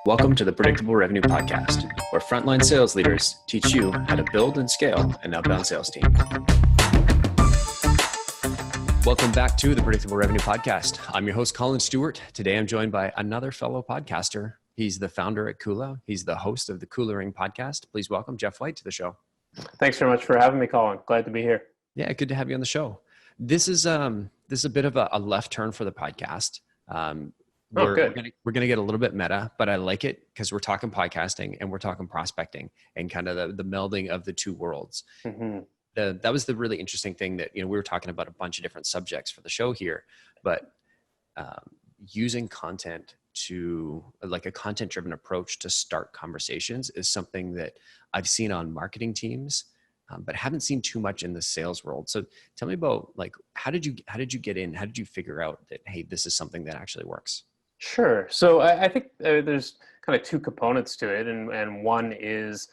Welcome to the Predictable Revenue Podcast, where frontline sales leaders teach you how to build and scale an outbound sales team. Welcome back to the Predictable Revenue Podcast. I'm your host, Collin Stewart. Today, I'm joined by another fellow podcaster. He's the founder at Kula. He's the host of the Kula Ring Podcast. Please welcome Jeff White to the show. Thanks very much for having me, Collin. Glad to be here. Yeah, good to have you on the show. This is a bit of a left turn for the podcast. We're going to get a little bit meta, but I like it because we're talking podcasting and we're talking prospecting and kind of the melding of the two worlds. Mm-hmm. That was the really interesting thing that, we were talking about a bunch of different subjects for the show here, but using content to like a content-driven approach to start conversations is something that I've seen on marketing teams, but haven't seen too much in the sales world. So tell me about how did you get in? How did you figure out that, hey, this is something that actually works? Sure. So I think there's kind of two components to it. And one is,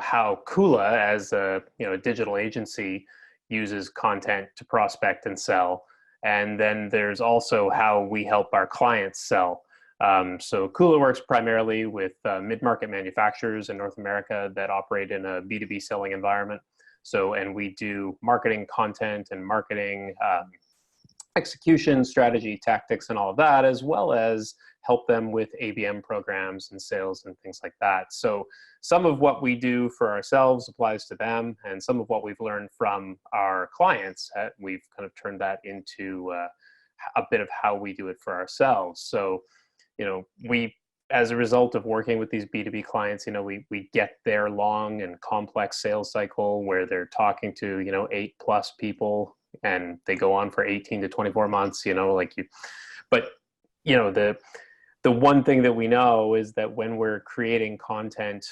how Kula as a digital agency uses content to prospect and sell. And then there's also how we help our clients sell. So Kula works primarily with mid-market manufacturers in North America that operate in a B2B selling environment. And we do marketing content and marketing execution, strategy, tactics, and all of that, as well as help them with ABM programs and sales and things like that. So some of what we do for ourselves applies to them, and some of what we've learned from our clients, we've kind of turned that into a bit of how we do it for ourselves. So, we, as a result of working with these B2B clients, we get their long and complex sales cycle where they're talking to, 8+ people, and they go on for 18 to 24 months, but the one thing that we know is that when we're creating content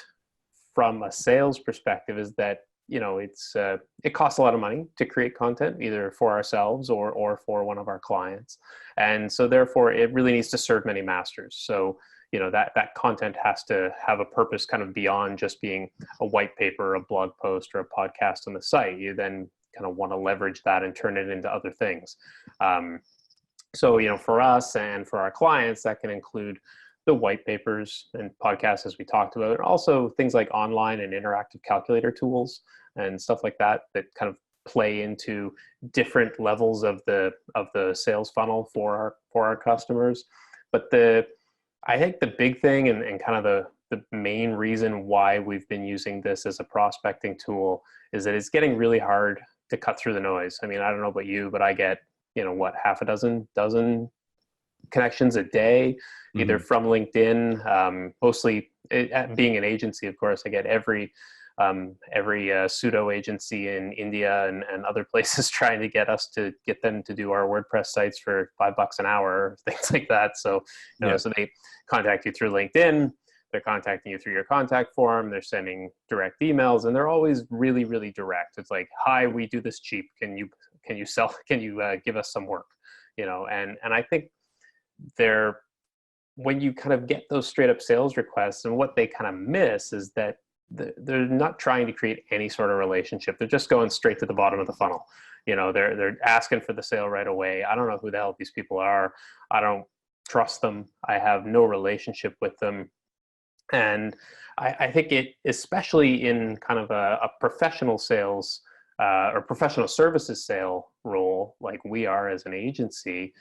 from a sales perspective is that, it costs a lot of money to create content, either for ourselves or for one of our clients. And so therefore it really needs to serve many masters. So, that content has to have a purpose kind of beyond just being a white paper, a blog post, or a podcast on the site. You then kind of want to leverage that and turn it into other things. So, for us and for our clients, that can include the white papers and podcasts, as we talked about, and also things like online and interactive calculator tools and stuff like that kind of play into different levels of the sales funnel for our customers. But I think the big thing and kind of the main reason why we've been using this as a prospecting tool is that it's getting really hard to cut through the noise. I mean, I don't know about you, but I get, half a dozen connections a day, either from LinkedIn, mostly being an agency, of course, I get every pseudo agency in India and other places trying to get them to do our WordPress sites for $5 an hour, things like that. So, so they contact you through LinkedIn. They're contacting you through your contact form. They're sending direct emails, and they're always really, really direct. It's like, "Hi, we do this cheap. Can you sell? Can you give us some work?" And I think when you kind of get those straight up sales requests, and what they kind of miss is that they're not trying to create any sort of relationship. They're just going straight to the bottom of the funnel. They're asking for the sale right away. I don't know who the hell these people are. I don't trust them. I have no relationship with them. And I think it, especially in kind of a professional sales or professional services sale role, like we are as an agency,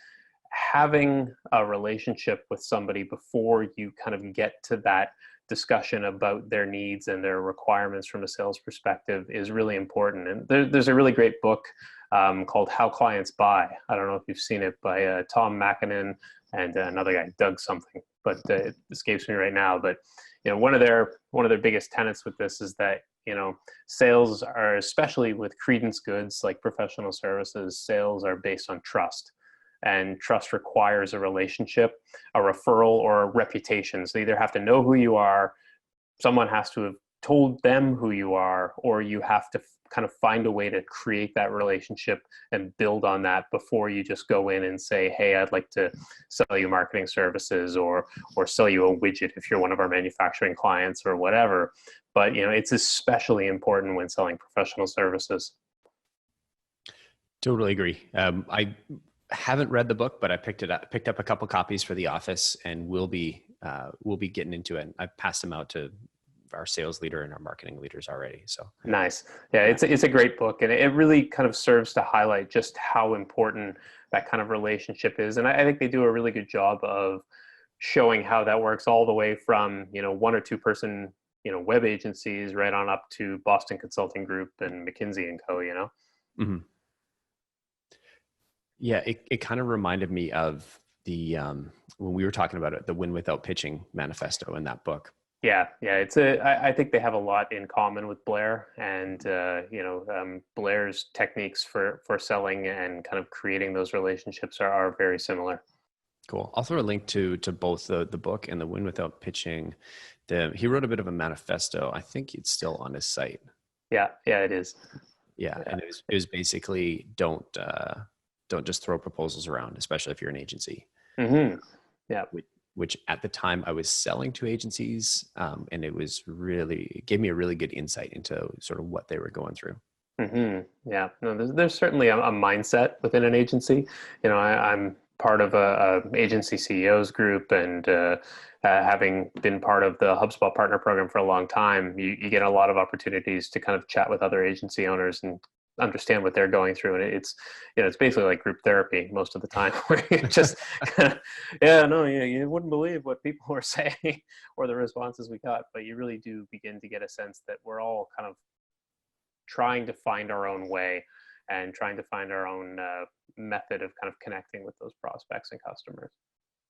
having a relationship with somebody before you kind of get to that discussion about their needs and their requirements from a sales perspective is really important. And there's a really great book called How Clients Buy. I don't know if you've seen it, by Tom Mackinnon and another guy, Doug something, but it escapes me right now. But one of their biggest tenets with this is that sales are, especially with credence goods like professional services, sales are based on trust. And trust requires a relationship, a referral, or a reputation. So you either have to know who you are, someone has to have told them who you are, or you have to kind of find a way to create that relationship and build on that before you just go in and say, "Hey, I'd like to sell you marketing services or sell you a widget if you're one of our manufacturing clients," or whatever. But it's especially important when selling professional services. Totally agree. I haven't read the book, but I picked up a couple copies for the office and will be we'll be getting into it. I've passed them out to our sales leader and our marketing leaders already. So nice. Yeah, it's a great book, and it really kind of serves to highlight just how important that kind of relationship is. And I think they do a really good job of showing how that works all the way from, one or two person, web agencies right on up to Boston Consulting Group and McKinsey and Co. Mm-hmm. Yeah, it kind of reminded me of the when we were talking about it, the Win Without Pitching manifesto in that book. Yeah. I think they have a lot in common with Blair, and Blair's techniques for selling and kind of creating those relationships are very similar. Cool. I'll throw a link to both the book and the Win Without Pitching. He wrote a bit of a manifesto. I think it's still on his site. Yeah, it is. Yeah, and it was basically don't just throw proposals around, especially if you're an agency. Mm-hmm. Yeah. Which at the time I was selling to agencies, and it gave me a really good insight into sort of what they were going through. Mm-hmm. Yeah, no, there's certainly a mindset within an agency. I'm part of a agency CEOs group, and having been part of the HubSpot partner program for a long time, you get a lot of opportunities to kind of chat with other agency owners and understand what they're going through. And it's basically like group therapy most of the time, where you just you wouldn't believe what people were saying or the responses we got, but you really do begin to get a sense that we're all kind of trying to find our own way and trying to find our own method of kind of connecting with those prospects and customers.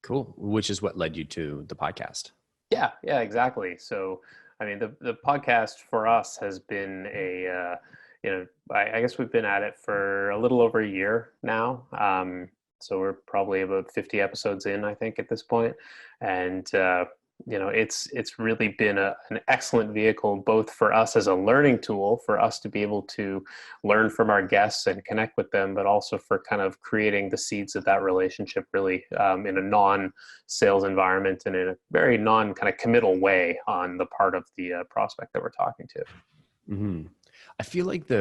Cool. Which is what led you to the podcast. Yeah, exactly. So, I mean, the podcast for us has been I guess we've been at it for a little over a year now. So we're probably about 50 episodes in, I think, at this point. And, it's really been an excellent vehicle, both for us as a learning tool, for us to be able to learn from our guests and connect with them, but also for kind of creating the seeds of that relationship really in a non-sales environment and in a very non-kind of committal way on the part of the prospect that we're talking to. Mm-hmm. I feel like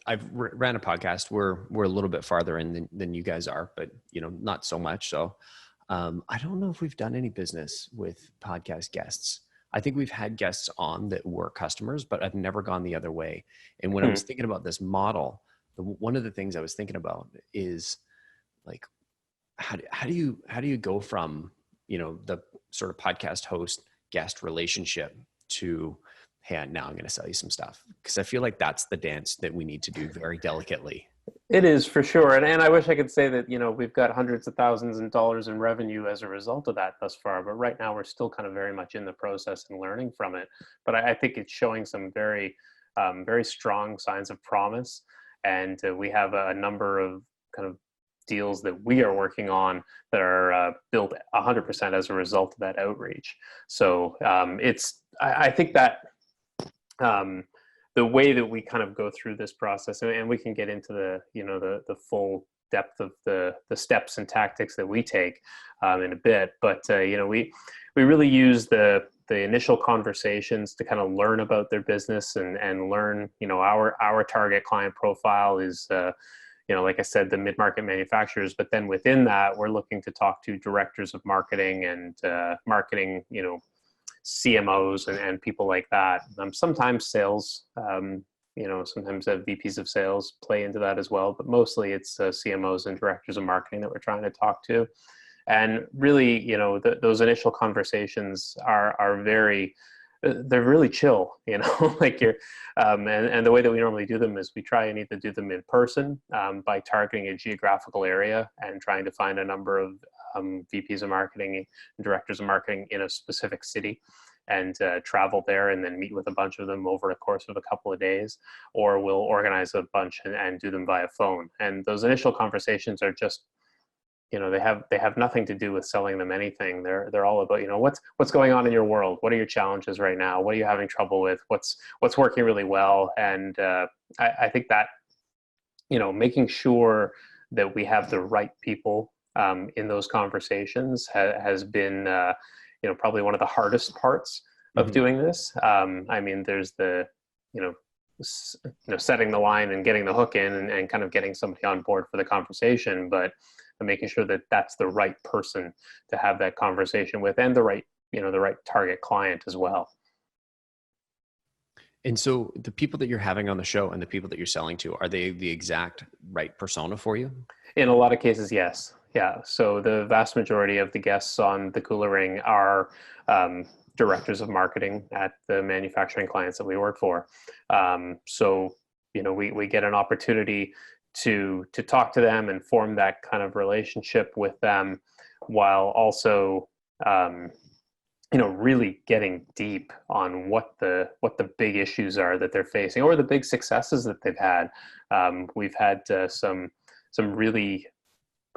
I've ran a podcast. We're a little bit farther in than you guys are, but not so much. So I don't know if we've done any business with podcast guests. I think we've had guests on that were customers, but I've never gone the other way. And when I was thinking about this model, one of the things I was thinking about is like, how do you go from, the sort of podcast host guest relationship to, hey, now I'm going to sell you some stuff? Because I feel like that's the dance that we need to do very delicately. It is, for sure. And I wish I could say that, we've got hundreds of thousands of dollars in revenue as a result of that thus far. But right now we're still kind of very much in the process and learning from it. But I think it's showing some very, very strong signs of promise. And we have a number of kind of deals that we are working on that are built 100% as a result of that outreach. So I think that the way that we kind of go through this process, and we can get into the full depth of the steps and tactics that we take in a bit, but we really use the initial conversations to kind of learn about their business and learn, our target client profile is like I said, the mid-market manufacturers, but then within that we're looking to talk to directors of marketing and marketing, CMOs and people like that. Sometimes sales, sometimes VPs of sales play into that as well, but mostly it's CMOs and directors of marketing that we're trying to talk to. And really, those initial conversations are very, they're really chill, like you're, and the way that we normally do them is we try and either do them in person by targeting a geographical area and trying to find a number of VPs of marketing and directors of marketing in a specific city and travel there and then meet with a bunch of them over the course of a couple of days, or we'll organize a bunch and do them via phone. And those initial conversations are just, they have nothing to do with selling them anything. They're all about, what's going on in your world? What are your challenges right now? What are you having trouble with? What's working really well? And I think that, making sure that we have the right people in those conversations has been, probably one of the hardest parts of doing this. I mean, there's the, setting the line and getting the hook in and kind of getting somebody on board for the conversation. But and making sure that that's the right person to have that conversation with, and the right, the right target client as well. And so the people that you're having on the show and the people that you're selling to, are they the exact right persona for you? In a lot of cases, yes. Yeah. So the vast majority of the guests on the Kula Ring are directors of marketing at the manufacturing clients that we work for. So, we get an opportunity to talk to them and form that kind of relationship with them, while also really getting deep on what the big issues are that they're facing, or the big successes that they've had. We've had some really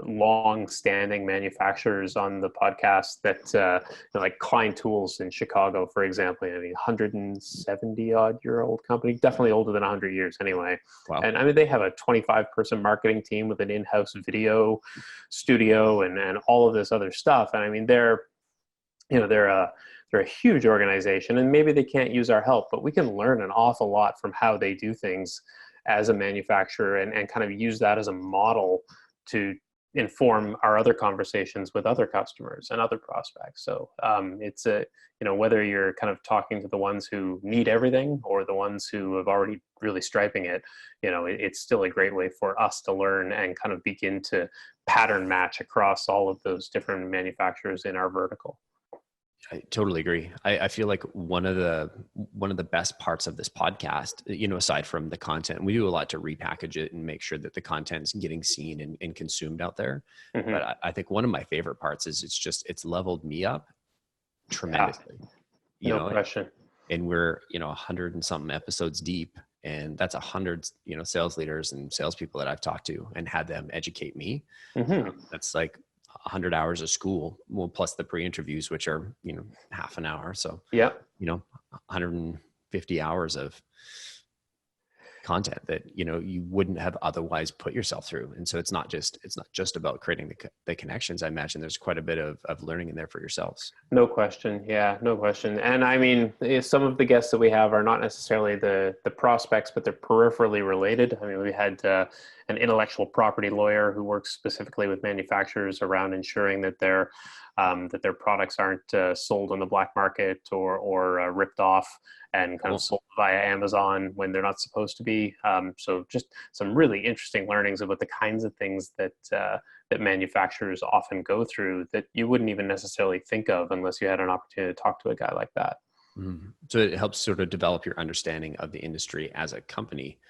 long-standing manufacturers on the podcast that like Klein Tools in Chicago, for example. 170-odd-year-old company, definitely older than 100 years anyway. Wow. And they have a 25-person marketing team with an in-house video studio and all of this other stuff. And they're a huge organization, and maybe they can't use our help, but we can learn an awful lot from how they do things as a manufacturer, and kind of use that as a model to inform our other conversations with other customers and other prospects. So it's whether you're kind of talking to the ones who need everything or the ones who have already really striping it, it's still a great way for us to learn and kind of begin to pattern match across all of those different manufacturers in our vertical. I totally agree. I feel like one of the best parts of this podcast, aside from the content, we do a lot to repackage it and make sure that the content is getting seen and consumed out there. Mm-hmm. But I think one of my favorite parts is it's leveled me up tremendously. No question. And we're 100 and something episodes deep, and that's 100 sales leaders and salespeople that I've talked to and had them educate me. Mm-hmm. That's like 100 hours of school, well, plus the pre-interviews, which are, half an hour. So, 150 hours of content that, you wouldn't have otherwise put yourself through. And so it's not just about creating the connections. I imagine there's quite a bit of learning in there for yourselves. No question. Yeah, no question. And some of the guests that we have are not necessarily the prospects, but they're peripherally related. We had an intellectual property lawyer who works specifically with manufacturers around ensuring that their products aren't sold on the black market or ripped off and kind of sold via Amazon when they're not supposed to be. So just some really interesting learnings about the kinds of things that manufacturers often go through that you wouldn't even necessarily think of unless you had an opportunity to talk to a guy like that. Mm-hmm. So it helps sort of develop your understanding of the industry as a company,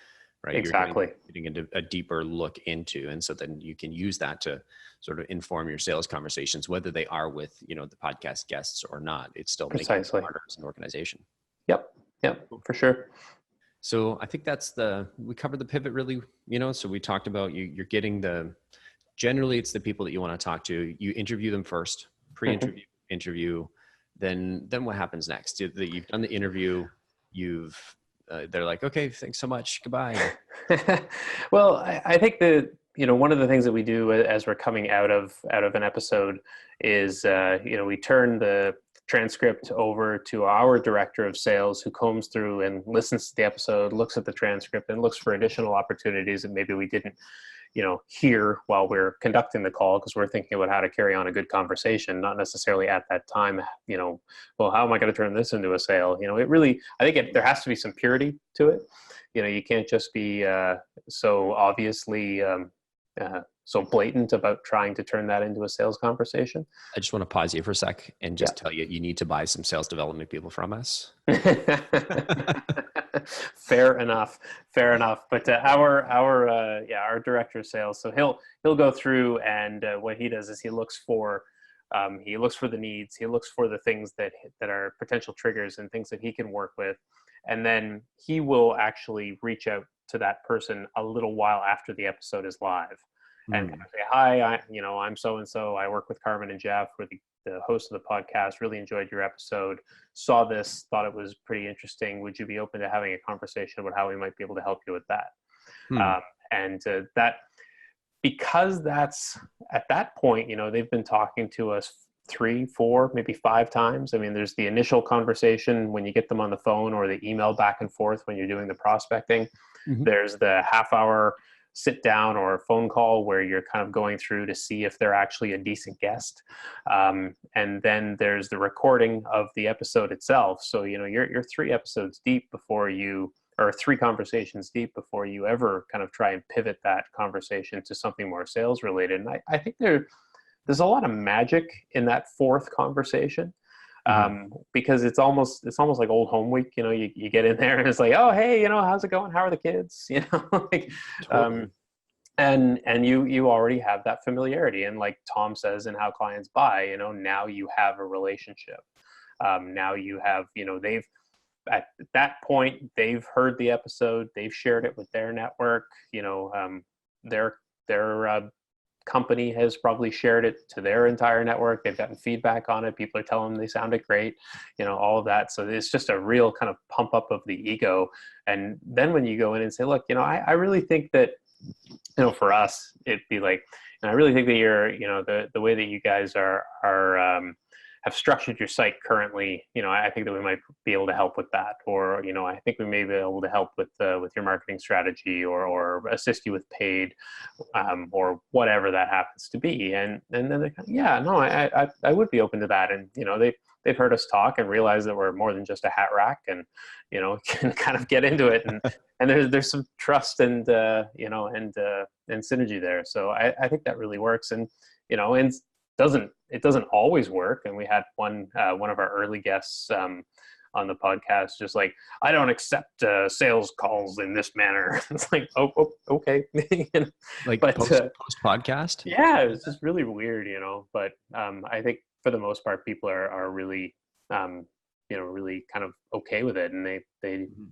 right? Exactly. You're getting a deeper look into, and so then you can use that to sort of inform your sales conversations, whether they are with, the podcast guests or not. It's still making you smarter as an organization. Yep, for sure. So I think we covered the pivot really, so we talked about you're getting generally it's the people that you want to talk to. You interview them first, pre-interview, interview, then what happens next? You've done the interview, they're like, okay, thanks so much, goodbye. Well, I think that one of the things that we do as we're coming out of an episode is we turn the transcript over to our director of sales, who combs through and listens to the episode, looks at the transcript, and looks for additional opportunities that maybe we didn't hear while we're conducting the call, because we're thinking about how to carry on a good conversation, not necessarily at that time, well, how am I going to turn this into a sale? I think there has to be some purity to it. You can't just be so obviously so blatant about trying to turn that into a sales conversation. I just want to pause you for a sec and just tell you need to buy some sales development people from us. Fair enough. But our director of sales, so he'll go through, and what he does is he looks for the needs, he looks for the things that are potential triggers and things that he can work with, and then he will actually reach out to that person a little while after the episode is live. And kind of say, hi, I'm so-and-so. I work with Collin and Jeff. We're the host of the podcast. Really enjoyed your episode. Saw this, thought it was pretty interesting. Would you be open to having a conversation about how we might be able to help you with that? That, because that's at that point, they've been talking to us 3, 4, maybe 5 times. There's the initial conversation when you get them on the phone, or the email back and forth when you're doing the prospecting. Mm-hmm. There's the half-hour sit down or a phone call where you're kind of going through to see if they're actually a decent guest. And then there's the recording of the episode itself. So, you're 3 episodes deep before you, or 3 conversations deep before you ever kind of try and pivot that conversation to something more sales related. And I think there's a lot of magic in that 4th conversation. Because it's almost like old home week. You get in there and it's like, oh, hey, how's it going? How are the kids? Like, totally. And you already have that familiarity. And like Tom says, in How Clients Buy, now you have a relationship. Now you have, they've, at that point, they've heard the episode, they've shared it with their network, their company has probably shared it to their entire network. They've gotten feedback on it. People are telling them they sounded great, all of that. So it's just a real kind of pump up of the ego. And then when you go in and say, look, I really think that, for us, it'd be like, and I really think that you're, the way that you guys are have structured your site currently, I think that we might be able to help with that, or I think we may be able to help with your marketing strategy, or assist you with paid, or whatever that happens to be. And then they're kind of, yeah, no, I would be open to that. And they've heard us talk and realize that we're more than just a hat rack, and can kind of get into it, and there's some trust and synergy there. So I think that really works, and it doesn't always work. And we had one of our early guests on the podcast just like, I don't accept sales calls in this manner. It's like, oh okay. Like, but post podcast. Yeah, it's just really weird, but I think for the most part people are really really kind of okay with it, and they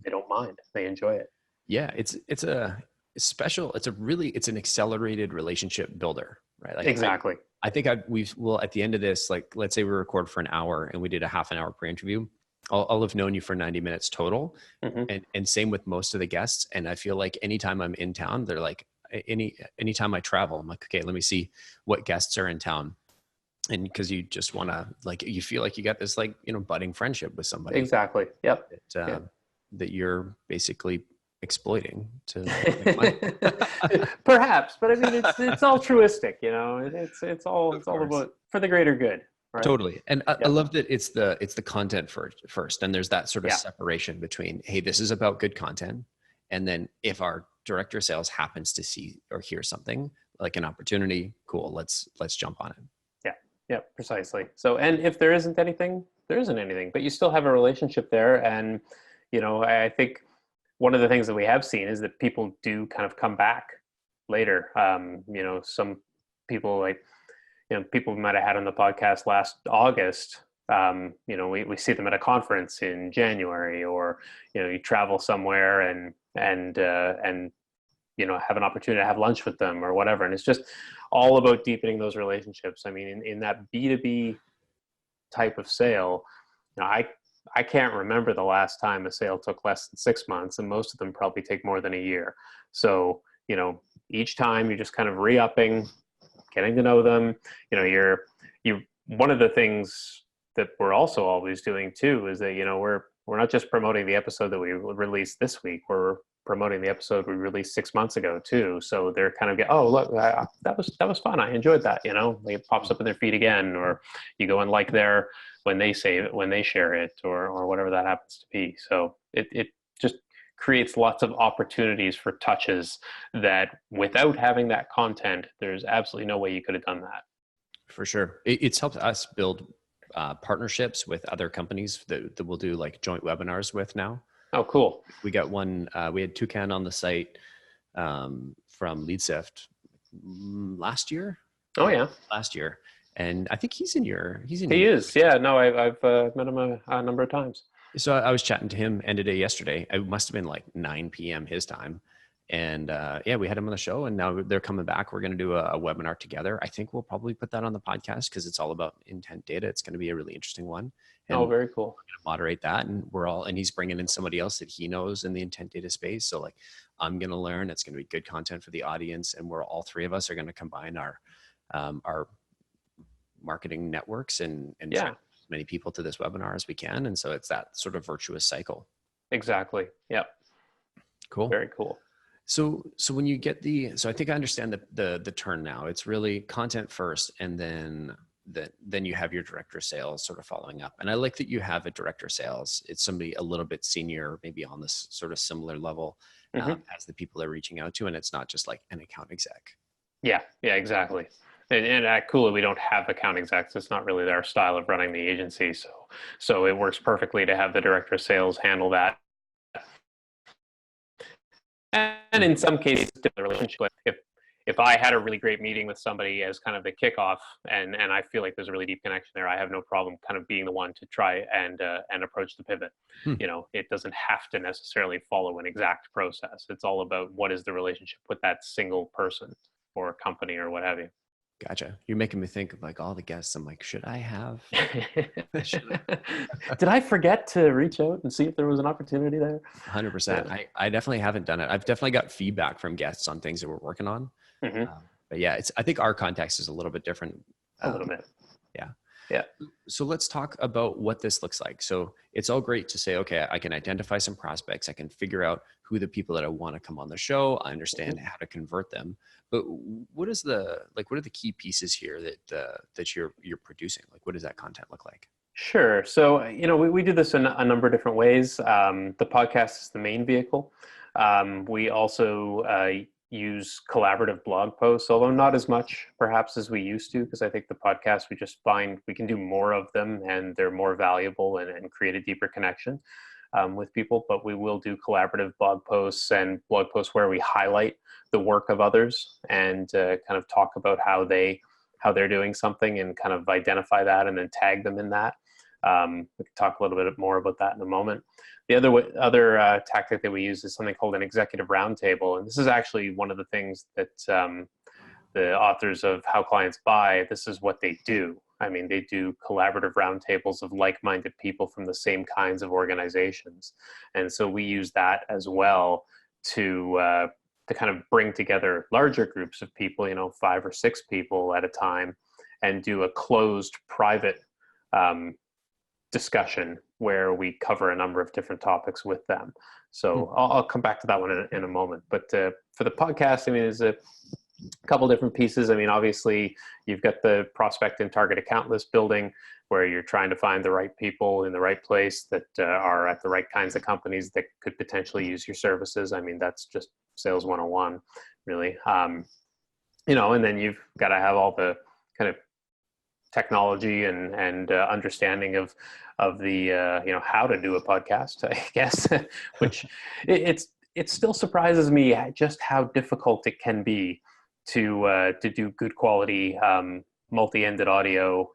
don't mind, they enjoy it. Yeah, it's an accelerated relationship builder, right? Like, exactly. I think we will, at the end of this, like, let's say we record for an hour and we did a half an hour pre-interview. I'll have known you for 90 minutes total. And same with most of the guests. And I feel like anytime I'm in town, they're like, anytime I travel, I'm like, okay, let me see what guests are in town. And because you just want to, like, you feel like you got this, like, budding friendship with somebody. Exactly. Yep. That you're basically exploiting to make money. Perhaps, but I mean, it's altruistic, it's all about for the greater good, right? Totally. And I love that it's the content first, and there's that sort of separation between, hey, this is about good content, and then if our director of sales happens to see or hear something like an opportunity, cool, let's jump on it. Yeah, precisely. So, and if there isn't anything, there isn't anything, but you still have a relationship there. And I think one of the things that we have seen is that people do kind of come back later. Some people, like, people we might have had on the podcast last August, we see them at a conference in January, or, you travel somewhere and have an opportunity to have lunch with them or whatever. And it's just all about deepening those relationships. I mean, in that B2B type of sale, I can't remember the last time a sale took less than 6 months, and most of them probably take more than a year. So, each time you're just kind of re-upping, getting to know them. One of the things that we're also always doing too is that, we're not just promoting the episode that we released this week, we're promoting the episode we released 6 months ago too. So they're kind of oh, look, that was fun. I enjoyed that. Like, it pops up in their feed again, or you go and like their, when they save it, when they share it, or whatever that happens to be. So it just creates lots of opportunities for touches that without having that content, there's absolutely no way you could have done that. For sure. It's helped us build partnerships with other companies that we'll do like joint webinars with now. Oh, cool. We got one, we had Toucan on the site from LeadSift last year. Oh yeah. Last year. And I think he is. Yeah. No, I've met him a number of times. So I was chatting to him end of day yesterday. It must've been like 9 PM his time. And we had him on the show, and now they're coming back. We're going to do a webinar together. I think we'll probably put that on the podcast because it's all about intent data. It's going to be a really interesting one. And very cool. We're going to moderate that, and he's bringing in somebody else that he knows in the intent data space. So like, I'm going to learn. It's going to be good content for the audience, and we're all 3 of us are going to combine our marketing networks and yeah, as many people to this webinar as we can. And so it's that sort of virtuous cycle. Exactly. Yep. Cool. Very cool. So when you get so I think I understand the turn now. It's really content first, and then you have your director of sales sort of following up. And I like that you have a director of sales. It's somebody a little bit senior, maybe on this sort of similar level as the people they're reaching out to, and it's not just like an account exec. Yeah, exactly. And at Kula, we don't have account execs. It's not really our style of running the agency. So it works perfectly to have the director of sales handle that. And in some cases, the relationship, if I had a really great meeting with somebody as kind of the kickoff, and I feel like there's a really deep connection there, I have no problem kind of being the one to try and approach the pivot. It doesn't have to necessarily follow an exact process. It's all about what is the relationship with that single person or company or what have you. Gotcha. You're making me think of like all the guests. I'm like, should I have? Did I forget to reach out and see if there was an opportunity there? 100%. I definitely haven't done it. I've definitely got feedback from guests on things that we're working on. But yeah, I think our context is a little bit different. A little bit. Yeah. So let's talk about what this looks like. So it's all great to say, okay, I can identify some prospects. I can figure out who the people that I want to come on the show. I understand how to convert them. But what are the key pieces here that you're producing? Like, what does that content look like? Sure. So, we do this in a number of different ways. The podcast is the main vehicle. We also use collaborative blog posts, although not as much perhaps as we used to, because I think the podcast, we just find we can do more of them and they're more valuable and create a deeper connection with people. But we will do collaborative blog posts and blog posts where we highlight the work of others and kind of talk about how they're doing something and kind of identify that and then tag them in that. We can talk a little bit more about that in a moment. The other tactic that we use is something called an executive roundtable. And this is actually one of the things that the authors of How Clients Buy, this is what they do. I mean, they do collaborative roundtables of like-minded people from the same kinds of organizations. And so we use that as well to kind of bring together larger groups of people, 5 or 6 people at a time, and do a closed private discussion where we cover a number of different topics with them. So I'll come back to that one in a moment. But for the podcast, I mean, there's a couple different pieces. I mean, obviously, you've got the prospect and target account list building, where you're trying to find the right people in the right place that are at the right kinds of companies that could potentially use your services. I mean, that's just sales 101, really. And then you've got to have all the kind of technology and understanding of the how to do a podcast, I guess, which it still surprises me just how difficult it can be to do good quality multi-ended audio,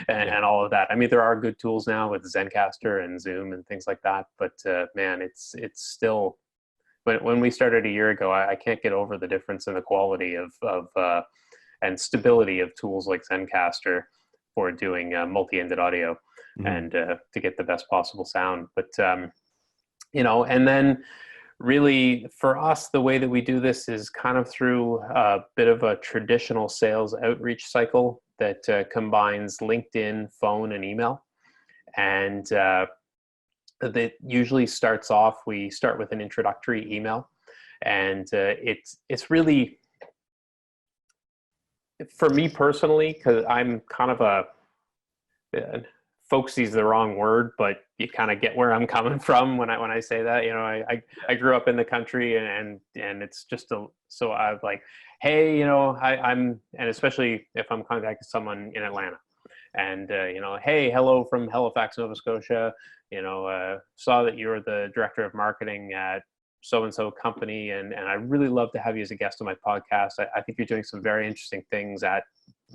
and all of that. I mean, there are good tools now with Zencastr and Zoom and things like that, but man, it's still, when we started a year ago, I can't get over the difference in the quality of and stability of tools like Zencastr for doing multi-ended audio and to get the best possible sound. But, and then really for us, the way that we do this is kind of through a bit of a traditional sales outreach cycle that combines LinkedIn, phone, and email. And that usually starts off, we start with an introductory email. And it's really, for me personally, because I'm kind of folksy is the wrong word, but you kind of get where I'm coming from when I say that. I grew up in the country, and it's just so I was like, hey, I'm, and especially if I'm contacting someone in Atlanta, and hey, hello from Halifax, Nova Scotia. Saw that you're the director of marketing at so-and-so company, and I'd really love to have you as a guest on my podcast. I think you're doing some very interesting things at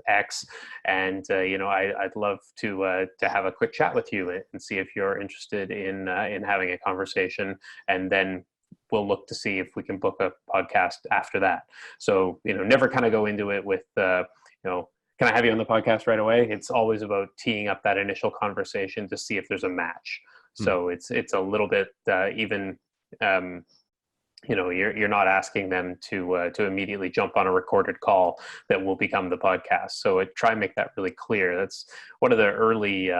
X, and I'd love to have a quick chat with you and see if you're interested in having a conversation, and then we'll look to see if we can book a podcast after that. So never kind of go into it with can I have you on the podcast right away? It's always about teeing up that initial conversation to see if there's a match. So it's a little bit even. You're not asking them to immediately jump on a recorded call that will become the podcast. So try and make that really clear. That's one of the early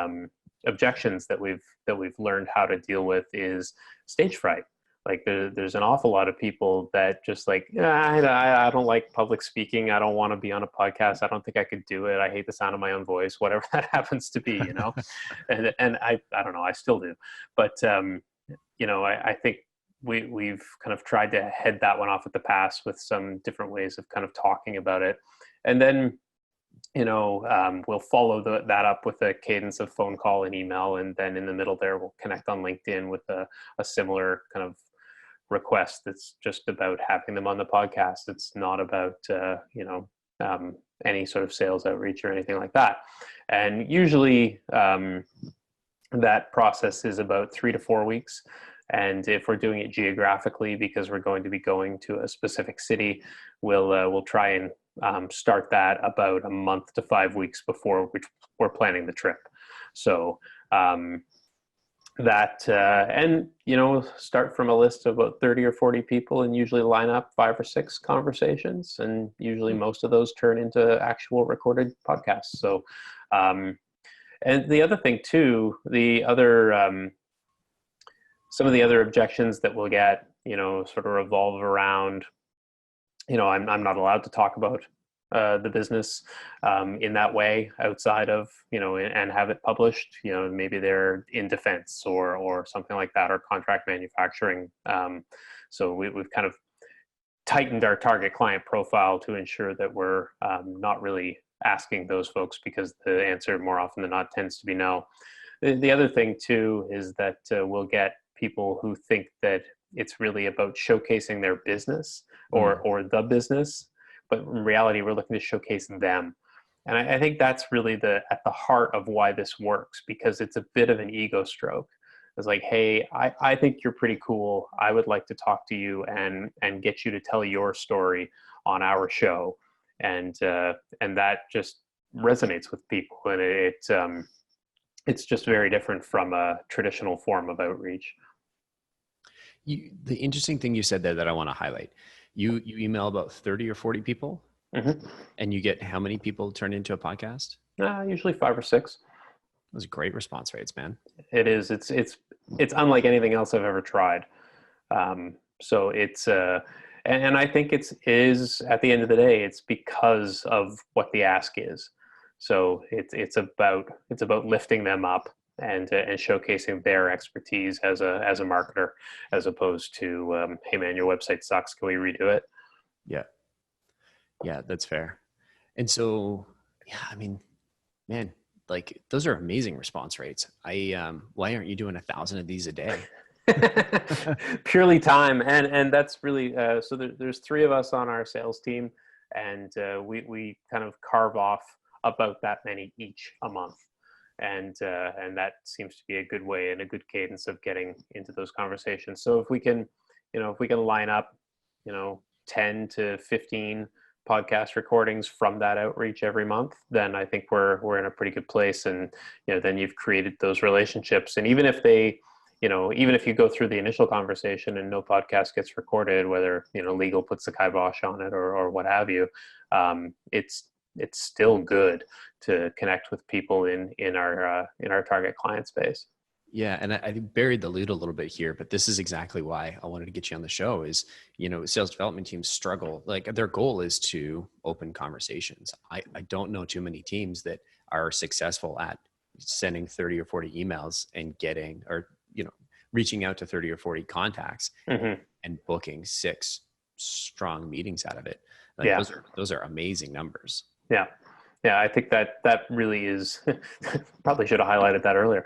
objections that we've learned how to deal with is stage fright. Like there's an awful lot of people that just like, I don't like public speaking. I don't want to be on a podcast. I don't think I could do it. I hate the sound of my own voice, whatever that happens to be, and I don't know, I still do. But, I think we've kind of tried to head that one off at the pass with some different ways of kind of talking about it. And then, we'll follow that up with a cadence of phone call and email. And then in the middle there, we'll connect on LinkedIn with a similar kind of request that's just about having them on the podcast. It's not about, any sort of sales outreach or anything like that. And usually that process is about 3 to 4 weeks. And if we're doing it geographically, because we're going to be going to a specific city, we'll try and start that about a month to 5 weeks before we're planning the trip. So start from a list of about 30 or 40 people and usually line up 5 or 6 conversations. And usually most of those turn into actual recorded podcasts. So, and the other thing too, some of the other objections that we'll get, sort of revolve around, I'm not allowed to talk about the business in that way outside of, and have it published. Maybe they're in defense or something like that, or contract manufacturing. So we've kind of tightened our target client profile to ensure that we're not really asking those folks, because the answer more often than not tends to be no. The other thing too is that we'll get people who think that it's really about showcasing their business or the business, but in reality, we're looking to showcase them. And I think that's really at the heart of why this works, because it's a bit of an ego stroke. It's like, hey, I think you're pretty cool. I would like to talk to you and get you to tell your story on our show. And that just resonates with people. And it's just very different from a traditional form of outreach. The interesting thing you said there that I want to highlight, you email about 30 or 40 people, and you get how many people turn into a podcast? Usually 5 or 6. Those are great response rates, man. It is. It's unlike anything else I've ever tried. So it's and I think it is at the end of the day, it's because of what the ask is. So it's about lifting them up and showcasing their expertise as a marketer, as opposed to, hey man, your website sucks. Can we redo it? Yeah, that's fair. And so, I mean, man, like those are amazing response rates. Why aren't you doing 1,000 of these a day? Purely time. And that's really, so there's 3 of us on our sales team, and we kind of carve off about that many each a month. And that seems to be a good way and a good cadence of getting into those conversations. So if we can line up, 10 to 15 podcast recordings from that outreach every month, then I think we're in a pretty good place. And, then you've created those relationships. And even if even if you go through the initial conversation and no podcast gets recorded, whether, legal puts the kibosh on it or what have you, it's still good to connect with people in our target client space. Yeah. And I buried the lead a little bit here, but this is exactly why I wanted to get you on the show is, sales development teams struggle. Like their goal is to open conversations. I don't know too many teams that are successful at sending 30 or 40 emails and getting, or, reaching out to 30 or 40 contacts and booking 6 strong meetings out of it. Like those are amazing numbers. Yeah. Yeah. I think that really is, probably should have highlighted that earlier,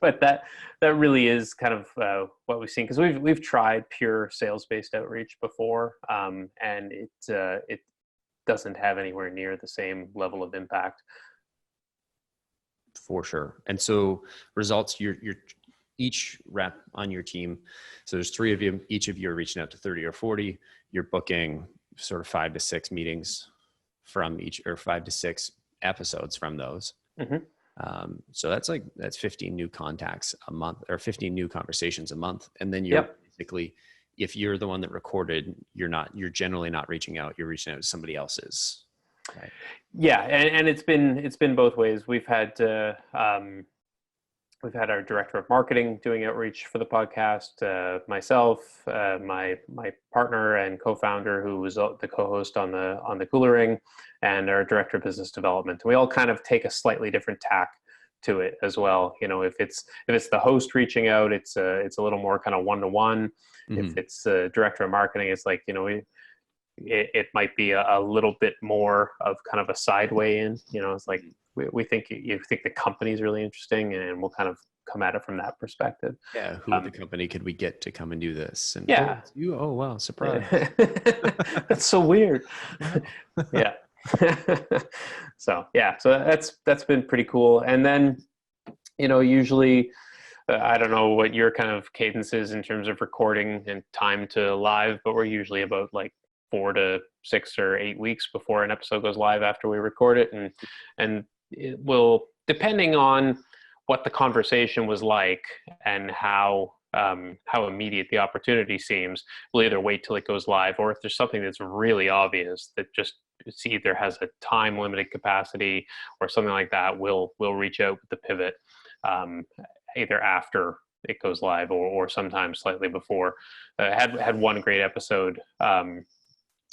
but that really is kind of what we've seen. Cause we've tried pure sales-based outreach before. And it doesn't have anywhere near the same level of impact. For sure. And so results, you're each rep on your team. So there's 3 of you, each of you are reaching out to 30 or 40. You're booking sort of 5 to 6 meetings from each, or 5 to 6 episodes from those. So that's 15 new contacts a month, or 15 new conversations a month. And then you're basically, if you're the one that recorded, you're generally not reaching out, you're reaching out to somebody else's. Right. Yeah. And it's been both ways. We've had, We've had our director of marketing doing outreach for the podcast, myself, my partner and co-founder, who was the co-host on the Kula Ring, and our director of business development. We all kind of take a slightly different tack to it as well. You know, if it's the host reaching out, it's a little more kind of one-to-one. Mm-hmm. If it's the director of marketing, it's like, you know, it might be a little bit more of kind of a side way in. You know, it's like, we think you think the company is really interesting, and we'll kind of come at it from that perspective. Yeah, who the company could we get to come and do this? And yeah, you. Oh wow, surprise! That's so weird. Yeah. So that's been pretty cool. And then, you know, usually, I don't know what your kind of cadence is in terms of recording and time to live, but we're usually about like 4 to 6 or 8 weeks before an episode goes live after we record it, and it will, depending on what the conversation was like and how immediate the opportunity seems, we'll either wait till it goes live, or if there's something that's really obvious that just it's either has a time limited capacity or something like that, we'll reach out with the pivot either after it goes live or sometimes slightly before. Had one great episode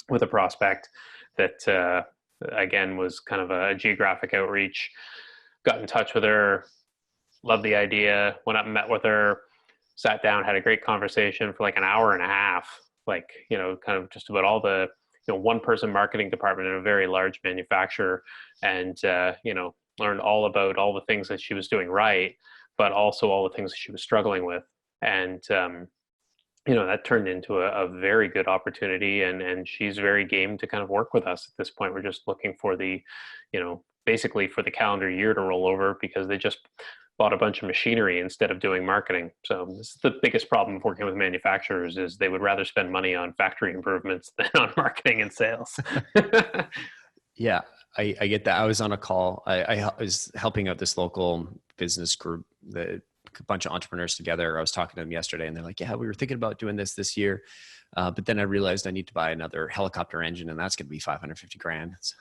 with a prospect that again was kind of a geographic outreach. Got in touch with her, loved the idea, went up and met with her, sat down, had a great conversation for like an hour and a half, like, you know, kind of just about all the, you know, one person marketing department in a very large manufacturer, and you know, learned all about all the things that she was doing right, but also all the things that she was struggling with. And you know, that turned into a very good opportunity, and she's very game to kind of work with us at this point. We're just looking for the, you know, basically for the calendar year to roll over, because they just bought a bunch of machinery instead of doing marketing. So this is the biggest problem of working with manufacturers, is they would rather spend money on factory improvements than on marketing and sales. Yeah, I get that. I was on a call. I was helping out this local business group, a bunch of entrepreneurs together. I was talking to them yesterday, and they're like, yeah, we were thinking about doing this year. But then I realized I need to buy another helicopter engine, and that's going to be $550,000. So.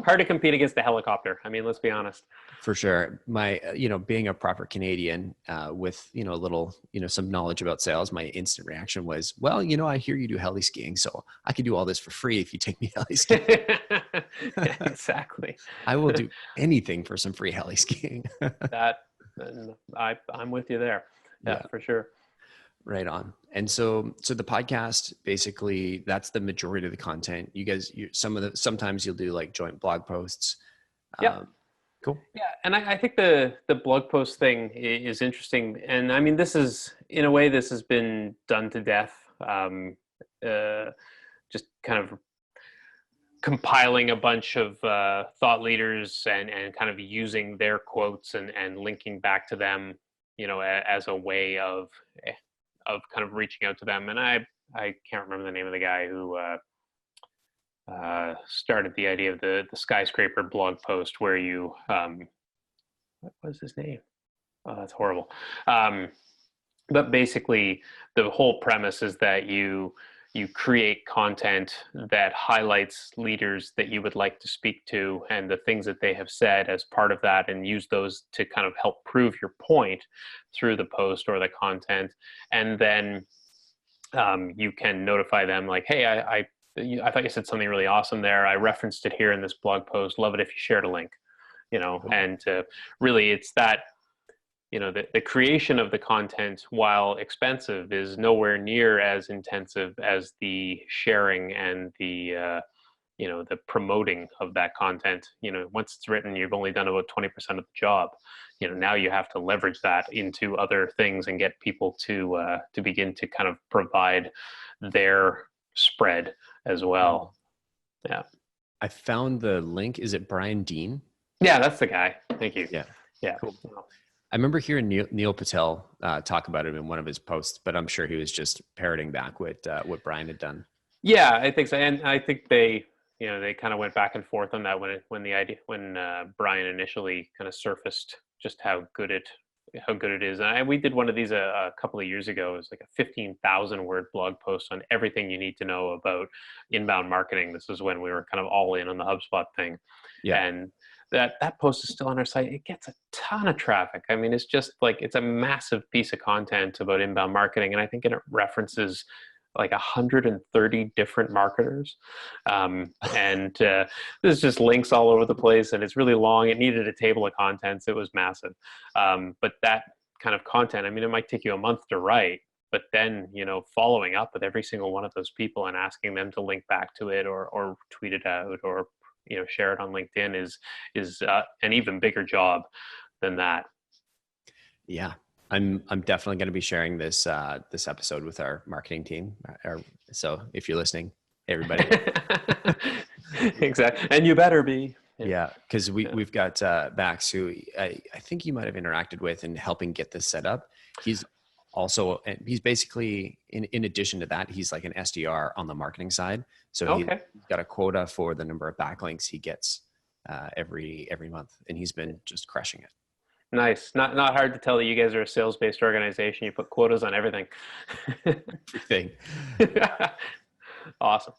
Hard to compete against the helicopter. I mean, let's be honest. For sure. My, you know, being a proper Canadian with, you know, a little, you know, some knowledge about sales, my instant reaction was, well, you know, I hear you do heli skiing, so I can do all this for free if you take me heli skiing. Yeah, exactly. I will do anything for some free heli skiing. I'm with you there. Yeah, for sure. Right on. And so the podcast, basically that's the majority of the content. You guys, sometimes you'll do like joint blog posts. Yeah. Cool. Yeah. And I think the blog post thing is interesting. And I mean, this is, in a way, this has been done to death. Just kind of compiling a bunch of thought leaders and kind of using their quotes and linking back to them, you know, as a way of kind of reaching out to them. And I can't remember the name of the guy who started the idea of the skyscraper blog post where you, what was his name? Oh, that's horrible. But basically the whole premise is that you create content that highlights leaders that you would like to speak to and the things that they have said as part of that, and use those to kind of help prove your point through the post or the content. And then you can notify them like, hey, I thought you said something really awesome there. I referenced it here in this blog post. Love it if you shared a link, you know. Cool. And really it's that, you know, the creation of the content, while expensive, is nowhere near as intensive as the sharing and the, you know, the promoting of that content. You know, once it's written, you've only done about 20% of the job. You know, now you have to leverage that into other things and get people to begin to kind of provide their spread as well. Yeah. I found the link. Is it Brian Dean? Yeah, that's the guy. Thank you. Yeah. Cool. I remember hearing Neil Patel talk about it in one of his posts, but I'm sure he was just parroting back what Brian had done. Yeah, I think so. And I think they kind of went back and forth on that when Brian initially kind of surfaced just how good it is. And we did one of these a couple of years ago. It was like a 15,000 word blog post on everything you need to know about inbound marketing. This is when we were kind of all in on the HubSpot thing. Yeah. And that post is still on our site. It gets a ton of traffic. I mean, it's just like, it's a massive piece of content about inbound marketing. And I think it references like 130 different marketers. And there's just links all over the place, and it's really long. It needed a table of contents. It was massive. But that kind of content, I mean, it might take you a month to write, but then, following up with every single one of those people and asking them to link back to it or tweet it out or, share it on LinkedIn is an even bigger job than that. Yeah. I'm definitely going to be sharing this this episode with our marketing team. So if you're listening, everybody. Exactly. And you better be. Yeah, because we've got Max, who I think you might have interacted with in helping get this set up. He's basically, in addition to that, he's like an SDR on the marketing side. So he's got a quota for the number of backlinks he gets every month, and he's been just crushing it. Nice. Not hard to tell that you guys are a sales-based organization. You put quotas on everything. Everything. Awesome.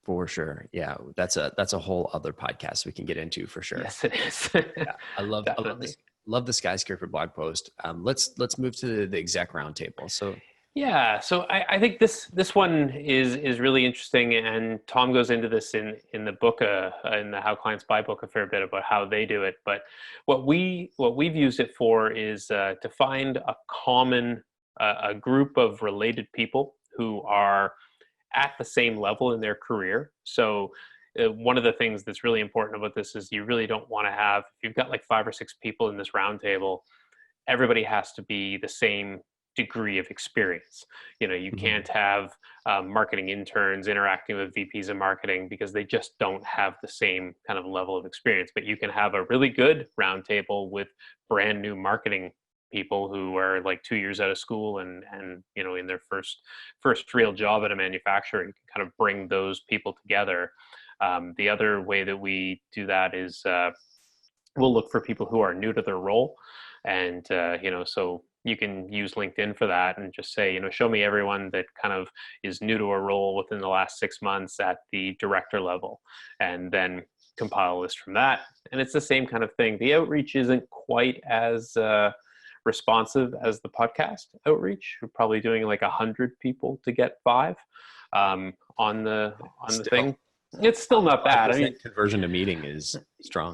For sure. Yeah. That's a whole other podcast we can get into for sure. Yes, it is. Yeah, I love this. Love the skyscraper blog post. Let's move to the exec roundtable. So yeah, so I think this one is really interesting, and Tom goes into this in the book, in the How Clients Buy book, a fair bit about how they do it. But what we've used it for is to find a common a group of related people who are at the same level in their career. So one of the things that's really important about this is you really don't want to have, if you've got like 5 or 6 people in this roundtable, everybody has to be the same degree of experience. You can't have marketing interns interacting with VPs of marketing because they just don't have the same kind of level of experience. But you can have a really good roundtable with brand new marketing people who are like 2 years out of school and in their first real job at a manufacturer. You can kind of bring those people together. The other way that we do that is we'll look for people who are new to their role, and so you can use LinkedIn for that and just say, show me everyone that kind of is new to a role within the last 6 months at the director level, and then compile a list from that. And it's the same kind of thing. The outreach isn't quite as responsive as the podcast outreach. We're probably doing like 100 people to get 5 on the thing. It's still not bad. I mean, conversion to meeting is strong.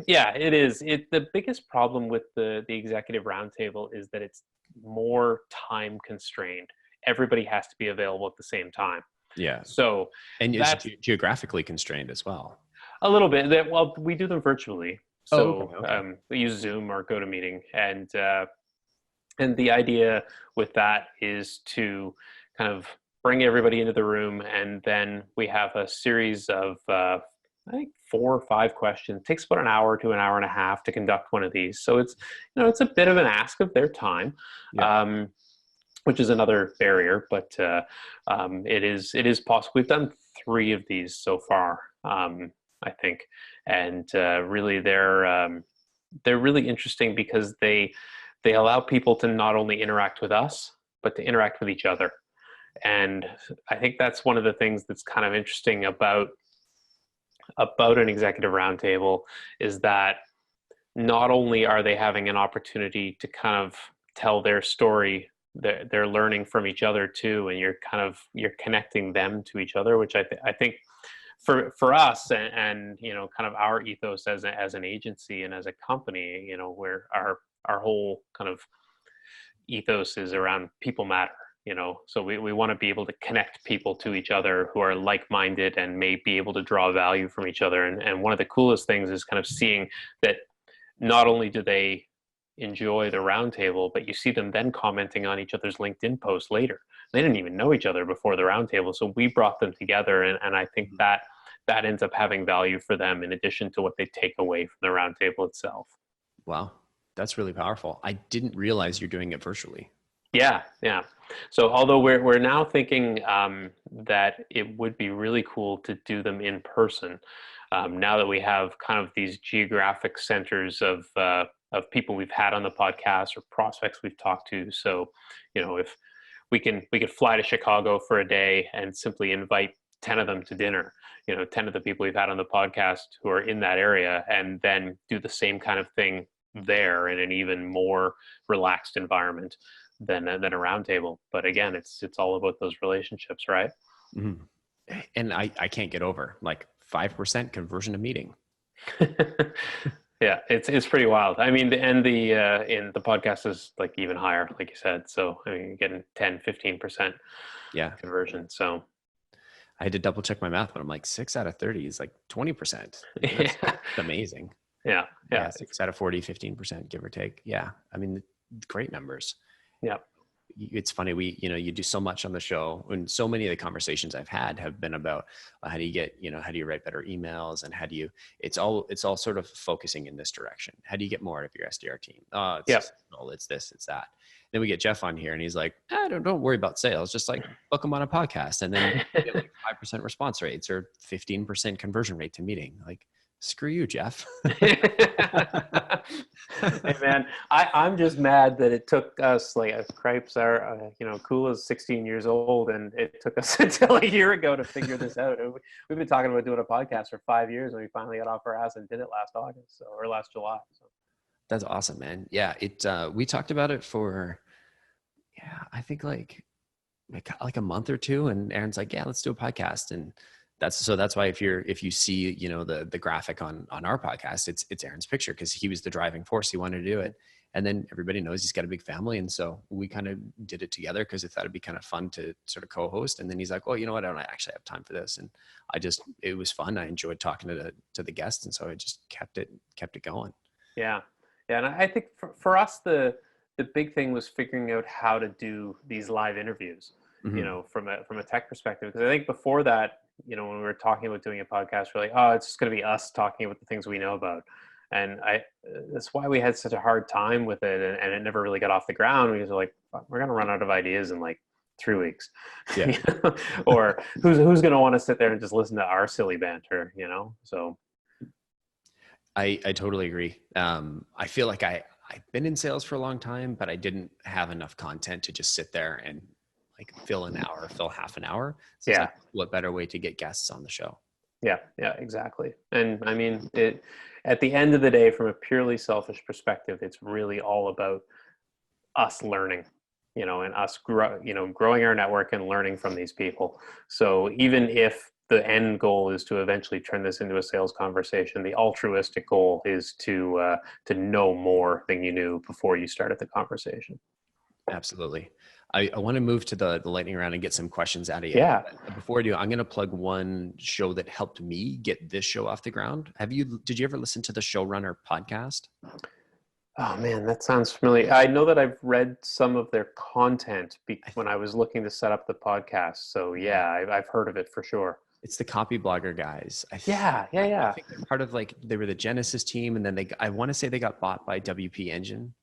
Yeah, it is. The biggest problem with the executive roundtable is that it's more time constrained. Everybody has to be available at the same time. Yeah. So, and it's geographically constrained as well. A little bit. Well, we do them virtually. So okay. we use Zoom or GoToMeeting, and the idea with that is to kind of bring everybody into the room, and then we have a series of I think 4 or 5 questions. It takes about an hour to an hour and a half to conduct one of these. So it's it's a bit of an ask of their time, which is another barrier, but it is possible. We've done 3 of these so far, I think, and really they're really interesting because they allow people to not only interact with us, but to interact with each other. And I think that's one of the things that's kind of interesting about an executive roundtable is that not only are they having an opportunity to kind of tell their story, they're learning from each other too, and you're connecting them to each other, which I think for us and kind of our ethos as an agency and as a company, where our whole kind of ethos is around people matter. So we want to be able to connect people to each other who are like-minded and may be able to draw value from each other. And one of the coolest things is kind of seeing that not only do they enjoy the roundtable, but you see them then commenting on each other's LinkedIn posts later. They didn't even know each other before the roundtable. So we brought them together. And I think that ends up having value for them in addition to what they take away from the roundtable itself. Wow. That's really powerful. I didn't realize you're doing it virtually. Yeah. So although we're now thinking that it would be really cool to do them in person, now that we have kind of these geographic centers of people we've had on the podcast or prospects we've talked to. So, if we could fly to Chicago for a day and simply invite 10 of them to dinner, 10 of the people we've had on the podcast who are in that area, and then do the same kind of thing there in an even more relaxed environment than a roundtable. But again, it's all about those relationships, right? Mm-hmm. And I can't get over like 5% conversion to meeting. Yeah, it's pretty wild. I mean, and the in the podcast is like even higher, like you said. So I mean, you're getting 10-15% conversion. So I had to double check my math, but I'm like 6 out of 30 is like 20%. That's amazing. Yeah. 6 out of 40, 15%, give or take. Yeah. I mean, great numbers. Yeah. It's funny. You do so much on the show, and so many of the conversations I've had have been about how do you get, how do you write better emails, and it's all sort of focusing in this direction. How do you get more out of your SDR team? It's this, it's that. Then we get Jeff on here and he's like, don't worry about sales. Just like book them on a podcast. And then you get like 5% response rates or 15% conversion rate to meeting. Like, screw you, Jeff. Hey man, I'm just mad that it took us Cripes are, Kula's 16 years old, and it took us until a year ago to figure this out. We've been talking about doing a podcast for 5 years, and we finally got off our ass and did it last August or last July. So. That's awesome, man. Yeah. We talked about it for, I think like a month or two, and Aaron's like, let's do a podcast. And that's why if you see, the graphic on our podcast, it's Aaron's picture, because he was the driving force. He wanted to do it. And then everybody knows he's got a big family. And so we kind of did it together because I thought it'd be kind of fun to sort of co-host. And then he's like, well, you know what? I don't actually have time for this. And it was fun. I enjoyed talking to the guests. And so I just kept it going. Yeah. Yeah. And I think for us, the big thing was figuring out how to do these live interviews, from a tech perspective. Because I think before that, when we were talking about doing a podcast, we're like, oh, it's just going to be us talking about the things we know about. And that's why we had such a hard time with it. And it never really got off the ground, because we're like, we're going to run out of ideas in like 3 weeks. Yeah. Or who's going to want to sit there and just listen to our silly banter, So I totally agree. I feel like I've been in sales for a long time, but I didn't have enough content to just sit there and like fill half an hour. So it's like, what better way to get guests on the show? Yeah, exactly. And I mean, at the end of the day, from a purely selfish perspective, it's really all about us learning, and us growing our network and learning from these people. So even if the end goal is to eventually turn this into a sales conversation, the altruistic goal is to know more than you knew before you started the conversation. Absolutely. I want to move to the lightning round and get some questions out of you. Yeah. But before I do, I'm going to plug one show that helped me get this show off the ground. Did you ever listen to the Showrunner podcast? Oh man, that sounds familiar. I know that I've read some of their content when I was looking to set up the podcast. So yeah, I've heard of it for sure. It's the copy blogger guys. I think they're part of they were the Genesis team, and then I want to say they got bought by WP Engine.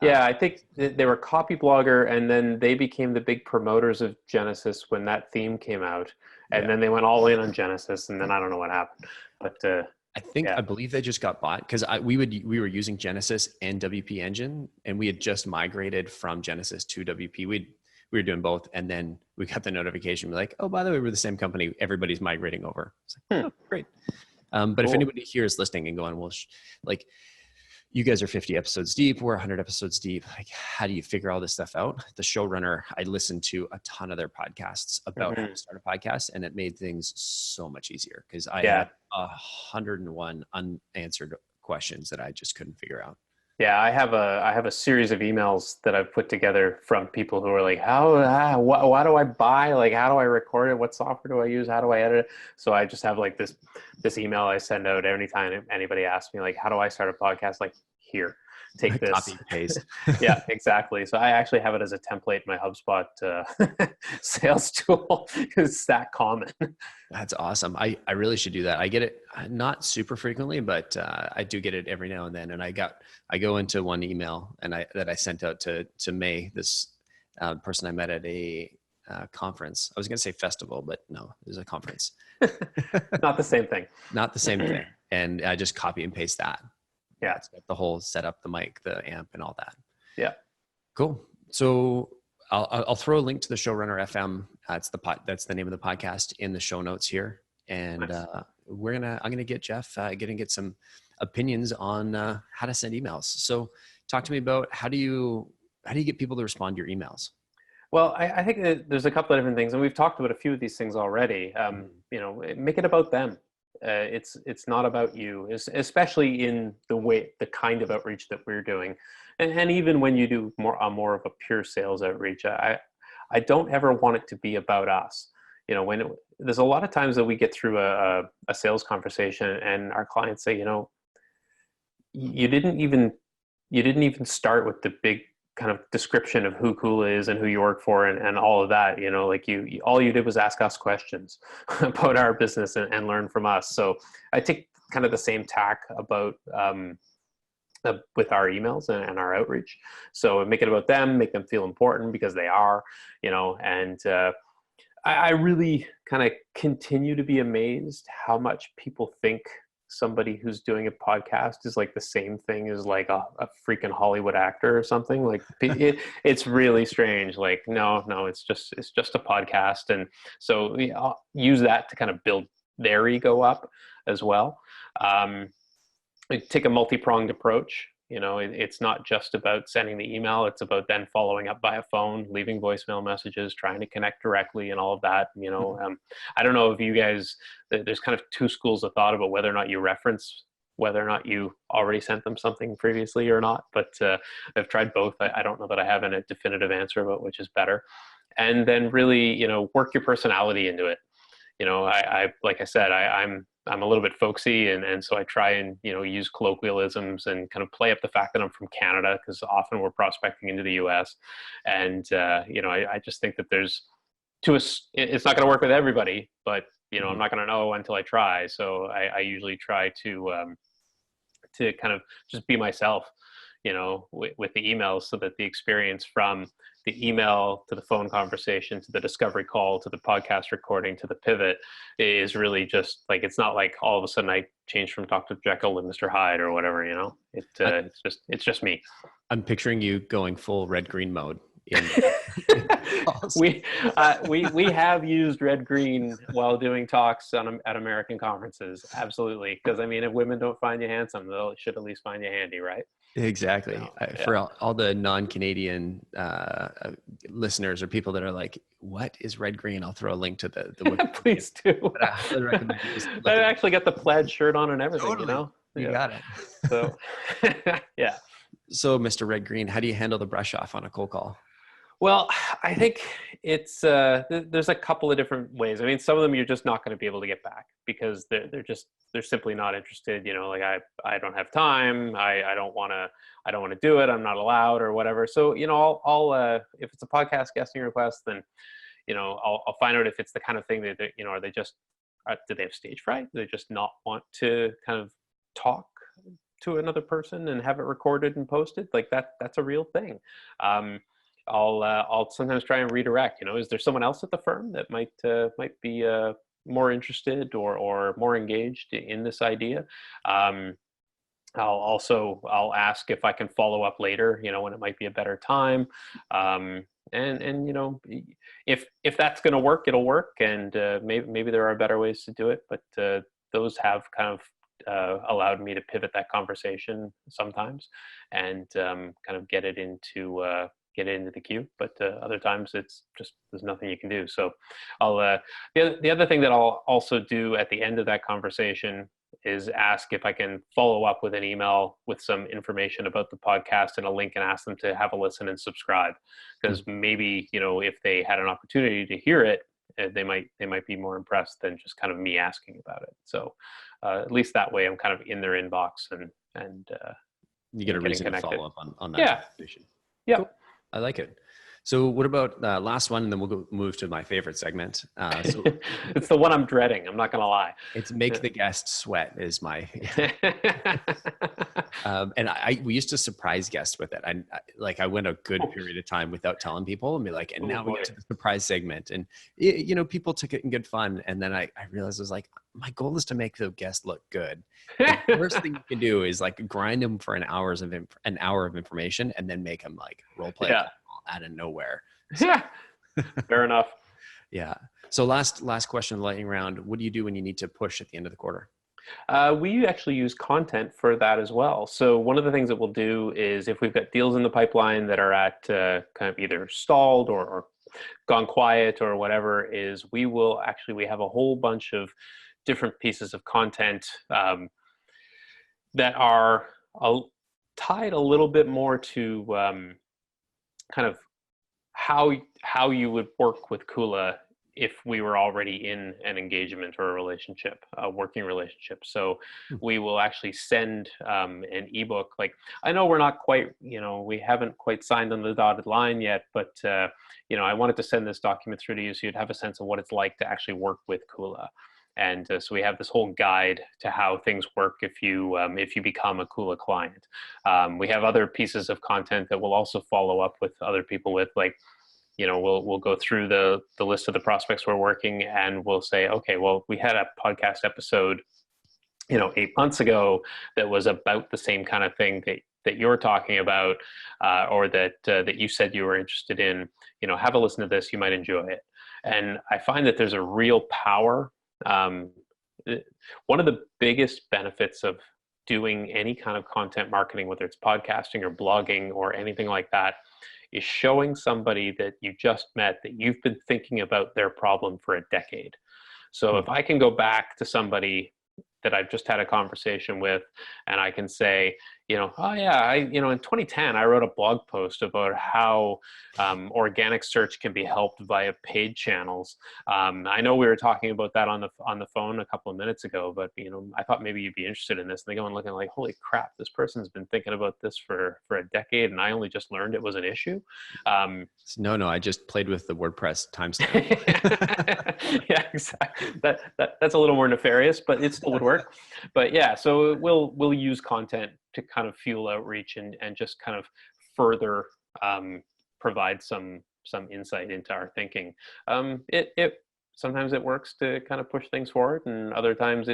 Yeah, I think they were copy blogger, and then they became the big promoters of Genesis when that theme came out, and then they went all in on Genesis, and then I don't know what happened. But I believe they just got bought, because we were using Genesis and WP Engine, and we had just migrated from Genesis to WP. We were doing both, and then we got the notification. We're like, oh, by the way, we're the same company. Everybody's migrating over. It's like, oh, great. But cool. If anybody here is listening and going, well, you guys are 50 episodes deep, we're 100 episodes deep. Like, how do you figure all this stuff out? The Showrunner, I listened to a ton of their podcasts about how to start a podcast, and it made things so much easier, because I had 101 unanswered questions that I just couldn't figure out. Yeah, I have a series of emails that I've put together from people who are like, what do I buy? Like, how do I record it? What software do I use? How do I edit it? So I just have like this email I send out anytime anybody asks me, like, how do I start a podcast? Like, here, take this. Copy paste. Yeah, exactly. So I actually have it as a template in my HubSpot sales tool, because it's that common. That's awesome. I really should do that. I get it not super frequently, but I do get it every now and then. And I go into one email that I sent out to May, this person I met at a conference. I was going to say festival, but no, it was a conference. Not the same thing. Not the same thing. And I just copy and paste that. Yeah. It's got the whole setup, the mic, the amp, and all that. Yeah. Cool. So I'll throw a link to the Showrunner FM That's the name of the podcast in the show notes here. And Nice. I'm gonna get Jeff get some opinions on how to send emails. So talk to me about how do you get people to respond to your emails? Well, I think that there's a couple of different things, and we've talked about a few of these things already. Make it about them. It's not about you, especially in the kind of outreach that we're doing, and even when you do more of a pure sales outreach, I don't ever want it to be about us. There's a lot of times that we get through a sales conversation, and our clients say, you didn't even start with the big kind of description of who Kula is and who you work for and all of that, all you did was ask us questions about our business and learn from us. So I take kind of the same tack about with our emails and our outreach. So make it about them, make them feel important because they are, and I really kind of continue to be amazed how much people think somebody who's doing a podcast is like the same thing as like a freaking Hollywood actor or something. Like it's really strange. Like, no, it's just a podcast. And so I'll use that to kind of build their ego up as well. Take a multi-pronged approach. It's not just about sending the email. It's about then following up by a phone, leaving voicemail messages, trying to connect directly and all of that. I don't know if you guys, there's kind of two schools of thought about whether or not you reference, whether or not you already sent them something previously or not. But I've tried both. I don't know that I have a definitive answer about which is better. And then really, work your personality into it. I like I said, I'm a little bit folksy, and so I try and use colloquialisms and kind of play up the fact that I'm from Canada, because often we're prospecting into the U.S. And I just think that it's not going to work with everybody, but I'm not going to know until I try. So I usually try to kind of just be myself, with the emails, so that the experience from the email to the phone conversation to the discovery call to the podcast recording to the pivot is really just like, it's not like all of a sudden I changed from Dr. Jekyll to Mr. Hyde or whatever, it's just me. I'm picturing you going full red-green mode. We have used red green while doing talks at American conferences. Absolutely. Because if women don't find you handsome, they should at least find you handy, right? Exactly. For all the non-Canadian listeners or people that are like, what is red green? I'll throw a link to the website. Please do. I highly recommend I actually got the plaid shirt on and everything. Totally. You got it. So yeah. So Mr. Red Green, how do you handle the brush off on a cold call? Well, I think it's there's a couple of different ways. Some of them you're just not going to be able to get back because they're simply not interested. Like I don't have time. I don't want to do it. I'm not allowed or whatever. So I'll if it's a podcast guesting request, then I'll find out if it's the kind of thing that are they just do they have stage fright? Do they just not want to kind of talk to another person and have it recorded and posted? Like that's a real thing. I'll sometimes try and redirect. Is there someone else at the firm that might be more interested or more engaged in this idea? I'll ask if I can follow up later. When it might be a better time. And if that's going to work, it'll work. And maybe there are better ways to do it. But those have kind of allowed me to pivot that conversation sometimes and kind of get it into the queue, but other times it's just there's nothing you can do. So I'll the other thing that I'll also do at the end of that conversation is ask if I can follow up with an email with some information about the podcast and a link, and ask them to have a listen and subscribe, because maybe if they had an opportunity to hear it, they might be more impressed than just kind of me asking about it. So at least that way I'm kind of in their inbox and you get a reason connected. To follow up on that conversation. Yeah. Cool. I like it. So what about last one, and then we'll move to my favorite segment. So it's the one I'm dreading. I'm not going to lie. It's make the guest sweat is my, and we used to surprise guests with it. I went a good period of time without telling people and be like, and now we get to the surprise segment, and people took it in good fun. And then I realized I was like, my goal is to make the guest look good. The worst thing you can do is like grind them for an hour of information and then make them like role play out of nowhere. Yeah, fair enough. Yeah. So last question, lightning round. What do you do when you need to push at the end of the quarter? We actually use content for that as well. So one of the things that we'll do is if we've got deals in the pipeline that are at kind of either stalled or gone quiet or whatever, is we have a whole bunch of different pieces of content that are tied a little bit more to kind of how you would work with Kula if we were already in an engagement or a relationship, a working relationship. So we will actually send an ebook. Like, I know we're not quite, we haven't quite signed on the dotted line yet, but I wanted to send this document through to you so you'd have a sense of what it's like to actually work with Kula. And so we have this whole guide to how things work if you become a Kula client. We have other pieces of content that we'll also follow up with other people with, like, we'll go through the list of the prospects we're working, and we'll say, okay, well, we had a podcast episode, 8 months ago that was about the same kind of thing that you're talking about, or that you said you were interested in. Have a listen to this; you might enjoy it. And I find that there's a real power. One of the biggest benefits of doing any kind of content marketing, whether it's podcasting or blogging or anything like that, is showing somebody that you just met that you've been thinking about their problem for a decade. So if I can go back to somebody that I've just had a conversation with, and I can say, oh yeah, in 2010, I wrote a blog post about how organic search can be helped via paid channels. I know we were talking about that on the phone a couple of minutes ago, but I thought maybe you'd be interested in this. And they go and looking like, holy crap, this person's been thinking about this for a decade, and I only just learned it was an issue. No, I just played with the WordPress timestamp. Yeah, exactly. That's a little more nefarious, but it still would work. But yeah, so we'll use content to kind of fuel outreach and just kind of further provide some insight into our thinking. It sometimes it works to kind of push things forward, and other times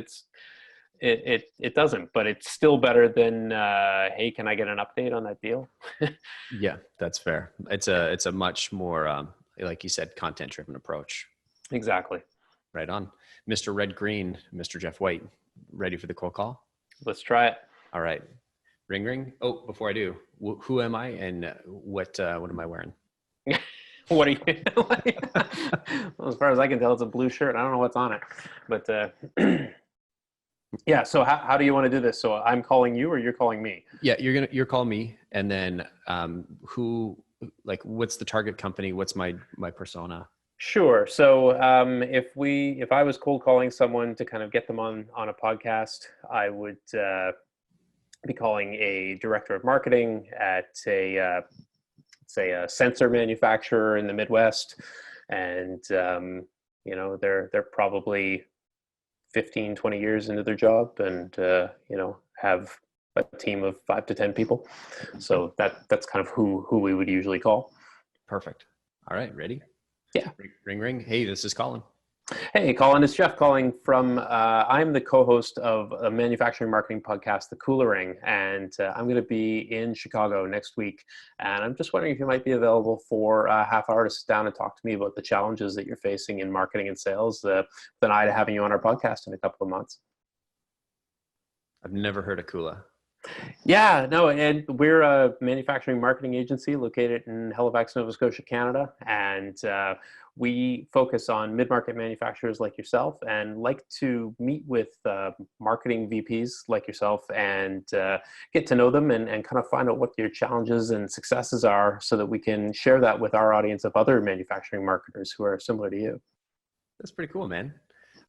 it doesn't. But it's still better than hey, can I get an update on that deal? Yeah, that's fair. It's a much more like you said, content driven approach. Exactly. Right on. Mr. Red Green, Mr. Jeff White, ready for the cold call? Let's try it. All right. Ring, ring. Oh, before I do, who am I and what am I wearing? What are you? Well, as far as I can tell, it's a blue shirt. I don't know what's on it, but yeah. So how do you want to do this? So I'm calling you, or you're calling me? Yeah, you're calling me, and then what's the target company? What's my persona? Sure. So if I was cold calling someone to kind of get them on a podcast, I would be calling a director of marketing at a sensor manufacturer in the Midwest, and they're probably 15, 20 years into their job, and have a team of 5 to 10 people. So that's kind of who we would usually call. Perfect. All right, ready? Yeah. Ring, ring. Hey, this is Collin. Hey, Collin, it's Jeff calling from, I'm the co-host of a manufacturing marketing podcast, the Kula Ring, and I'm going to be in Chicago next week. And I'm just wondering if you might be available for a half hour to sit down and talk to me about the challenges that you're facing in marketing and sales, with an eye to having you on our podcast in a couple of months. I've never heard of Kula. Yeah, no, and we're a manufacturing marketing agency located in Halifax, Nova Scotia, Canada, and we focus on mid-market manufacturers like yourself, and like to meet with marketing VPs like yourself and get to know them and kind of find out what your challenges and successes are, so that we can share that with our audience of other manufacturing marketers who are similar to you. That's pretty cool, man.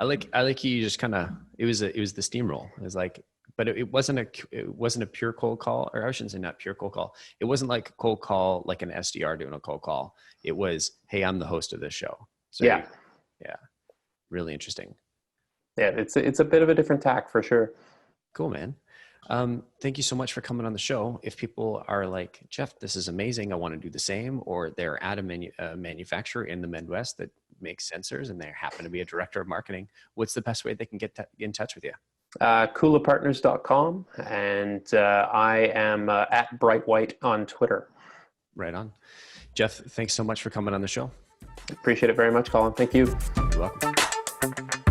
I like you just kind of, it was the steamroll. It was like, but it wasn't a pure cold call, or I shouldn't say not pure cold call. It wasn't like a cold call, like an SDR doing a cold call. It was, hey, I'm the host of this show. So yeah, really interesting. Yeah, it's a bit of a different tack for sure. Cool, man. Thank you so much for coming on the show. If people are like, Jeff, this is amazing, I want to do the same, or they're at a manufacturer in the Midwest that makes sensors and they happen to be a director of marketing, what's the best way they can get in touch with you? KulaPartners.com, and I am at Bright White on Twitter. Right on. Jeff, thanks so much for coming on the show. Appreciate it very much, Collin. Thank you. You're welcome.